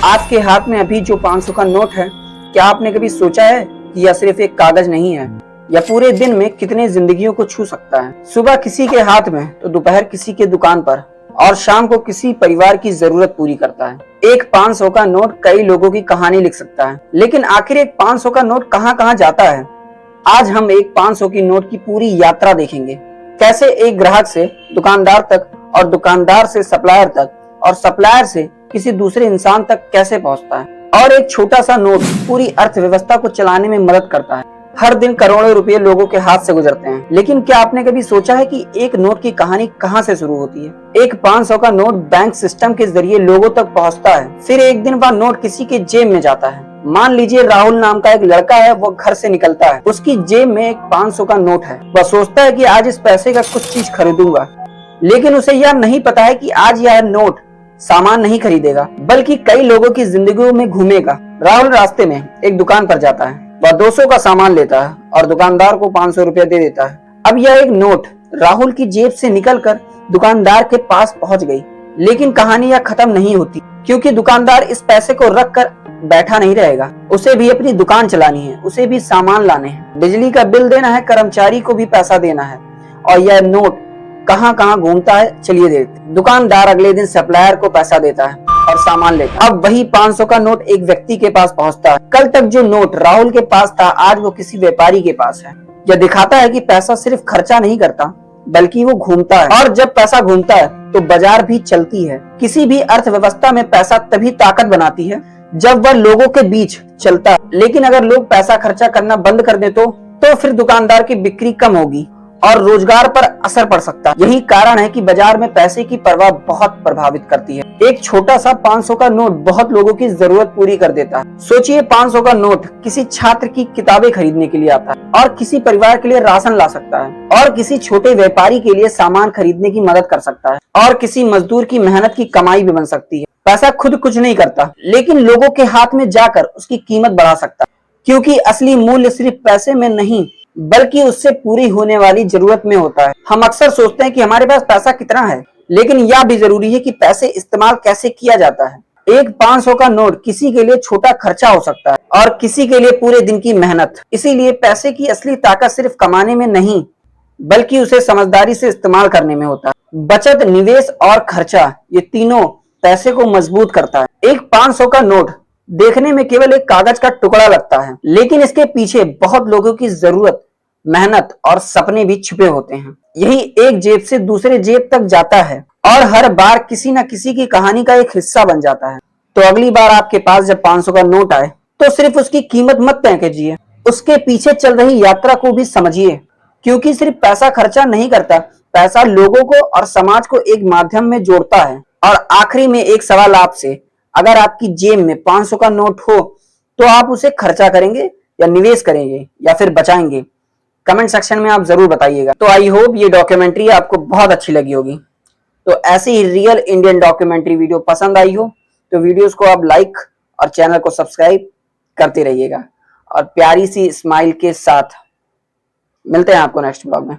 आपके हाथ में अभी जो 500 का नोट है, क्या आपने कभी सोचा है कि यह सिर्फ एक कागज नहीं है, यह पूरे दिन में कितने जिंदगियों को छू सकता है। सुबह किसी के हाथ में तो दोपहर किसी के दुकान पर और शाम को किसी परिवार की जरूरत पूरी करता है। एक 500 का नोट कई लोगों की कहानी लिख सकता है, लेकिन आखिर एक 500 का नोट कहां कहां जाता है। आज हम एक 500 की नोट की पूरी यात्रा देखेंगे। कैसे एक ग्राहक से दुकानदार तक और दुकानदार से सप्लायर तक और सप्लायर से किसी दूसरे इंसान तक कैसे पहुंचता है। और एक छोटा सा नोट पूरी अर्थव्यवस्था को चलाने में मदद करता है। हर दिन करोड़ों रुपए लोगों के हाथ से गुजरते हैं, लेकिन क्या आपने कभी सोचा है कि एक नोट की कहानी कहां से शुरू होती है। एक 500 का नोट बैंक सिस्टम के जरिए लोगों तक पहुंचता है, फिर एक दिन वह नोट किसी के जेब में जाता है। मान लीजिए राहुल नाम का एक लड़का है, वो घर से निकलता है, उसकी जेब में एक 500 का नोट है। वह सोचता है कि आज इस पैसे का कुछ चीज खरीदूंगा, लेकिन उसे यह नहीं पता है कि आज यह नोट सामान नहीं खरीदेगा, बल्कि कई लोगों की जिंदगियों में घूमेगा। राहुल रास्ते में एक दुकान पर जाता है, वह 200 का सामान लेता है और दुकानदार को 500 रुपया दे देता है। अब यह एक नोट राहुल की जेब से निकलकर दुकानदार के पास पहुंच गई, लेकिन कहानी यह खत्म नहीं होती, क्योंकि दुकानदार इस पैसे को रख कर बैठा नहीं रहेगा। उसे भी अपनी दुकान चलानी है, उसे भी सामान लाने हैं, बिजली का बिल देना है, कर्मचारी को भी पैसा देना है। और यह नोट कहां कहां घूमता है, चलिए देखते। दुकानदार अगले दिन सप्लायर को पैसा देता है और सामान लेता है। अब वही 500 का नोट एक व्यक्ति के पास पहुंचता है। कल तक जो नोट राहुल के पास था, आज वो किसी व्यापारी के पास है। यह दिखाता है कि पैसा सिर्फ खर्चा नहीं करता, बल्कि वो घूमता है, और जब पैसा घूमता है तो बाजार भी चलती है। किसी भी अर्थव्यवस्था में पैसा तभी ताकत बनाती है जब वह लोगों के बीच चलता है। लेकिन अगर लोग पैसा खर्चा करना बंद कर दे तो फिर दुकानदार की बिक्री कम होगी और रोजगार पर असर पड़ सकता है। यही कारण है कि बाजार में पैसे की प्रवाह बहुत प्रभावित करती है। एक छोटा सा 500 का नोट बहुत लोगों की जरूरत पूरी कर देता है। सोचिए, 500 का नोट किसी छात्र की किताबें खरीदने के लिए आता है, और किसी परिवार के लिए राशन ला सकता है, और किसी छोटे व्यापारी के लिए सामान खरीदने की मदद कर सकता है, और किसी मजदूर की मेहनत की कमाई भी बन सकती है। पैसा खुद कुछ नहीं करता, लेकिन लोगों के हाथ में जाकर उसकी कीमत बढ़ा सकता है, क्योंकि असली मूल्य सिर्फ पैसे में नहीं, बल्कि उससे पूरी होने वाली जरूरत में होता है। हम अक्सर सोचते हैं कि हमारे पास पैसा कितना है, लेकिन यह भी जरूरी है कि पैसे इस्तेमाल कैसे किया जाता है। एक 500 का नोट किसी के लिए छोटा खर्चा हो सकता है और किसी के लिए पूरे दिन की मेहनत। इसीलिए पैसे की असली ताकत सिर्फ कमाने में नहीं, बल्कि उसे समझदारी से इस्तेमाल करने में होता है। बचत, निवेश और खर्चा, ये तीनों पैसे को मजबूत करता है। एक 500 का नोट देखने में केवल एक कागज का टुकड़ा लगता है, लेकिन इसके पीछे बहुत लोगों की जरूरत, मेहनत और सपने भी छुपे होते हैं। यही एक जेब से दूसरे जेब तक जाता है और हर बार किसी न किसी की कहानी का एक हिस्सा बन जाता है। तो अगली बार आपके पास जब 500 का नोट आए, तो सिर्फ उसकी कीमत मत तय कीजिए, उसके पीछे चल रही यात्रा को भी समझिए, क्योंकि सिर्फ पैसा खर्चा नहीं करता, पैसा लोगों को और समाज को एक माध्यम में जोड़ता है। और आखिरी में एक सवाल आपसे, अगर आपकी जेब में 500 का नोट हो, तो आप उसे खर्चा करेंगे या निवेश करेंगे या फिर बचाएंगे? कमेंट सेक्शन में आप जरूर बताइएगा। तो आई होप ये डॉक्यूमेंट्री आपको बहुत अच्छी लगी होगी। तो ऐसी ही रियल इंडियन डॉक्यूमेंट्री वीडियो पसंद आई हो तो वीडियोस को आप लाइक और चैनल को सब्सक्राइब करते रहिएगा। और प्यारी सी स्माइल के साथ मिलते हैं आपको नेक्स्ट ब्लॉग में।